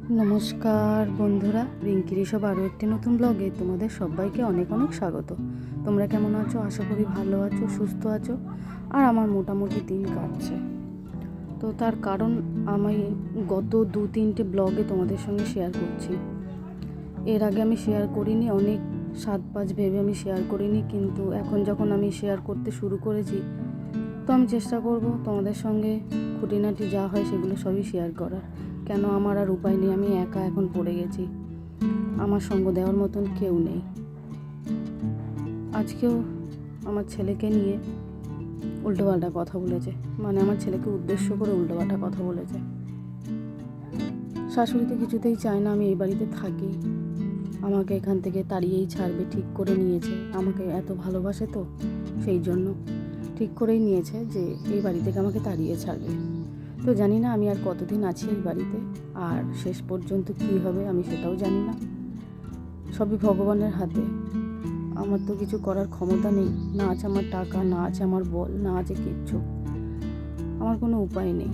নমস্কার বন্ধুরা, রিঙ্কির সব আরও একটি নতুন ব্লগে তোমাদের সবাইকে অনেক অনেক স্বাগত। তোমরা কেমন আছো? আশা করি ভালো আছো, সুস্থ আছো। আর আমার মোটামুটি দিন কাটছে। তো তার কারণ আমি গত 2-3টে ব্লগে তোমাদের সঙ্গে শেয়ার করছি। এর আগে আমি শেয়ার করিনি, অনেক সাত ভেবে আমি শেয়ার করিনি, কিন্তু এখন যখন আমি শেয়ার করতে শুরু করেছি তো আমি চেষ্টা করব তোমাদের সঙ্গে খুঁটিনাটি যা হয় সেগুলো সবই শেয়ার করার। কেন, আমার আর উপায় নেই, আমি একা এখন পড়ে গেছি, আমার সঙ্গ দেওয়ার মতন কেউ নেই। আজকেও আমার ছেলেকে নিয়ে উল্টোপাল্টা কথা বলেছে, মানে আমার ছেলেকে উদ্দেশ্য করে উল্টোপাল্টা কথা বলেছে। শাশুড়ি তো কিছুতেই চায় না আমি এই বাড়িতে থাকি, আমাকে এখান থেকে তাড়িয়েই ছাড়বে, ঠিক করে নিয়েছে। আমাকে এত ভালোবাসে তো সেই জন্য ঠিক করেই নিয়েছে যে এই বাড়ি থেকে আমাকে তাড়িয়ে ছাড়বে। তো জানি না আমি আর কতদিন আছি এই বাড়িতে, আর শেষ পর্যন্ত কী হবে আমি সেটাও জানি না। সবই ভগবানের হাতে, আমার তো কিছু করার ক্ষমতা নেই। না আছে আমার টাকা, না আছে আমার বল, না আছে কিচ্ছু। আমার কোনো উপায় নেই।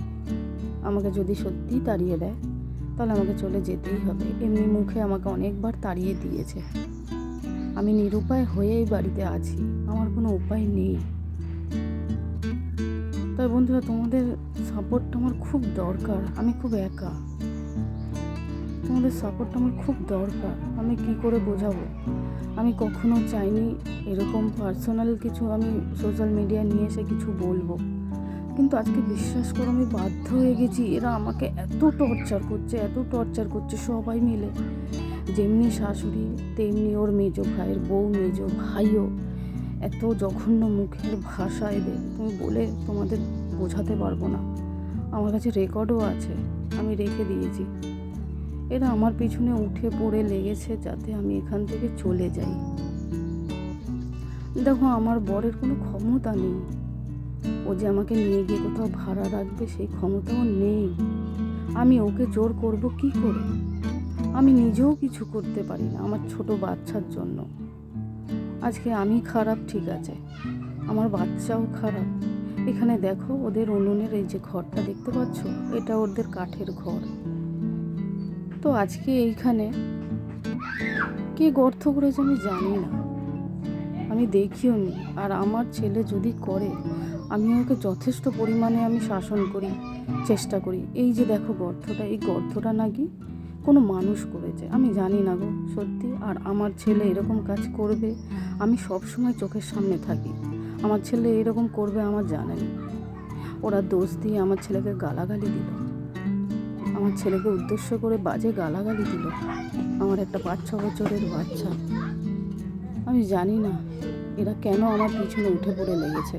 আমাকে যদি সত্যিই তাড়িয়ে দেয় তাহলে আমাকে চলে যেতেই হবে। এমনি মুখে আমাকে অনেকবার তাড়িয়ে দিয়েছে। আমি নিরুপায় হয়ে এই বাড়িতে আছি, আমার কোনো উপায় নেই। তাই বন্ধুরা, তোমাদের সাপোর্টটা আমার খুব দরকার। আমি খুব একা, তোমাদের সাপোর্টটা আমার খুব দরকার। আমি কি করে বোঝাবো? আমি কখনো চাইনি এরকম পার্সোনাল কিছু আমি সোশ্যাল মিডিয়া নিয়ে এসে কিছু বলবো, কিন্তু আজকে বিশ্বাস করো আমি বাধ্য হয়ে গেছি। এরা আমাকে এত টর্চার করছে সবাই মিলে। যেমনি শাশুড়ি তেমনি ওর মেজো ভাইয়ের বউ, মেজো ভাইও এত জঘন্য মুখের ভাষা এদের, তুমি বলে তোমাদের বোঝাতে পারবো না। আমার কাছে রেকর্ডও আছে, আমি রেখে দিয়েছি। এরা আমার পিছনে উঠে পড়ে লেগেছে যাতে আমি এখান থেকে চলে যাই। দেখো, আমার বরের কোনো ক্ষমতা নেই, ও যে আমাকে নিয়ে গিয়ে কোথাও ভাড়া রাখবে সেই ক্ষমতাও নেই। আমি ওকে জোর করব কি করে? আমি নিজেও কিছু করতে পারি না আমার ছোট বাচ্চার জন্য। আজকে আমি খারাপ, ঠিক আছে, আমার বাচ্চাও খারাপ। এখানে দেখো, ওদের উনুনের এই যে ঘরটা দেখতে পাচ্ছ, এটা ওদের কাঠের ঘর। তো আজকে এইখানে কে গর্ত করেছে আমি জানি না, আমি দেখিও নি। আর আমার ছেলে যদি করে, আমি ওকে যথেষ্ট পরিমাণে আমি শাসন করি, চেষ্টা করি। এই যে দেখো গর্তটা, এই গর্তটা নাকি কোনো মানুষ করেছে, আমি জানি না গো সত্যি। আর আমার ছেলে এরকম কাজ করবে আমি সব সময় চোখের সামনে থাকি। আমার ছেলে এরকম করবে আমার জানা নেই। ওরা দোষ দিয়ে আমার ছেলেকে গালাগালি দিল, আমার ছেলেকে উদ্দেশ্য করে বাজে গালাগালি দিল, আমার একটা 5-6 বছরের বাচ্চা। আমি জানি না এরা কেন আমার পিছনে উঠে পড়ে লেগেছে।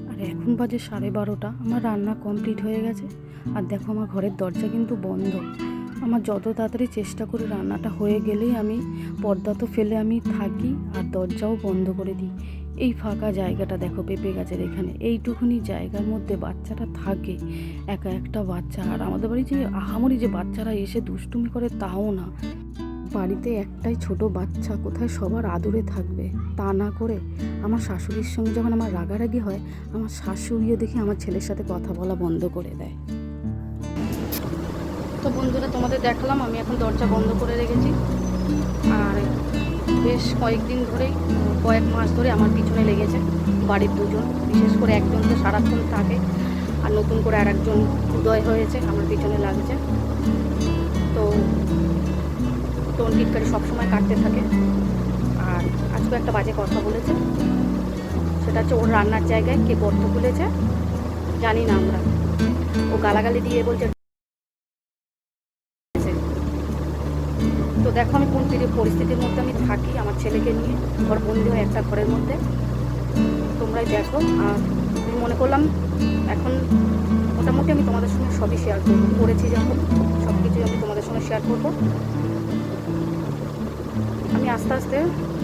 আর এখন বাজে 12:30, আমার রান্না কমপ্লিট হয়ে গেছে। আর দেখো, আমার ঘরের দরজা কিন্তু বন্ধ। আমার যত তাড়াতাড়ি চেষ্টা করি রান্নাটা হয়ে গেলেই আমি পর্দা তো ফেলে আমি থাকি আর দরজাও বন্ধ করে দিই। এই ফাঁকা জায়গাটা দেখো, পেঁপে গাছের এখানে, এইটুকুনি জায়গার মধ্যে বাচ্চাটা থাকে, একা একটা বাচ্চা। আর আমাদের বাড়ি যে আহামরি যে বাচ্চারা এসে দুষ্টুমি করে তাও না, বাড়িতে একটাই ছোট বাচ্চা, কোথায় সবার আদরে থাকবে তা না করে আমার শাশুড়ির সঙ্গে যখন আমার রাগারাগি হয়, আমার শাশুড়িও দেখি আমার ছেলের সাথে কথা বলা বন্ধ করে দেয়। তো বন্ধুরা, তোমাদের দেখলাম আমি এখন দরজা বন্ধ করে রেখেছি। আর বেশ কয়েকদিন ধরেই, কয়েক মাস ধরে আমার পিছনে লেগেছে বাড়ির দুজন, বিশেষ করে একজন তো সারাক্ষণ থাকে, আর নতুন করে আর একজন উদয় হয়েছে, আমার পিছনে লাগছে। তো টোন টিটকারি সবসময় কাটতে থাকে। আর আজকে একটা বাজে কথা বলেছে, সেটা হচ্ছে ওর রান্নার জায়গায় কে গর্ত খুলেছে জানি না আমরা। ও গালাগালি দিয়ে বলছে। তো দেখো আমি কোন পরিস্থিতির মধ্যে আমি থাকি আমার ছেলেকে নিয়ে, ঘর বন্দি হয়ে একটা ঘরের মধ্যে, তোমরাই দেখো। আর আমি মনে করলাম এখন মোটামুটি আমি তোমাদের সঙ্গে সবই শেয়ার করবো, করেছি যখন সব কিছুই আমি তোমাদের সঙ্গে শেয়ার করবো। আমি আস্তে আস্তে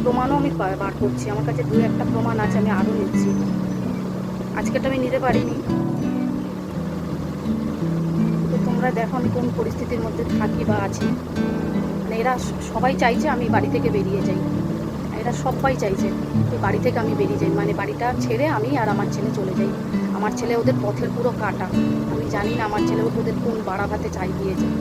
প্রমাণও আমি বার করছি, আমার কাছে 2-1টা প্রমাণ আছে, আমি আরও নিচ্ছি। আজকেটা আমি নিতে পারিনি। তো তোমরা দেখো আমি কোন পরিস্থিতির মধ্যে থাকি বা আছি। মানে এরা সবাই চাইছে আমি বাড়ি থেকে বেরিয়ে যাই, এরা সবাই চাইছে ওই বাড়ি থেকে আমি বেরিয়ে যাই, মানে বাড়িটা ছেড়ে আমি আর আমার ছেলে চলে যাই। আমার ছেলে ওদের পথের পুরো কাটা। আমি জানি না আমার ছেলে ওদের কোন বাড়াঘাতে চাই দিয়ে যায়।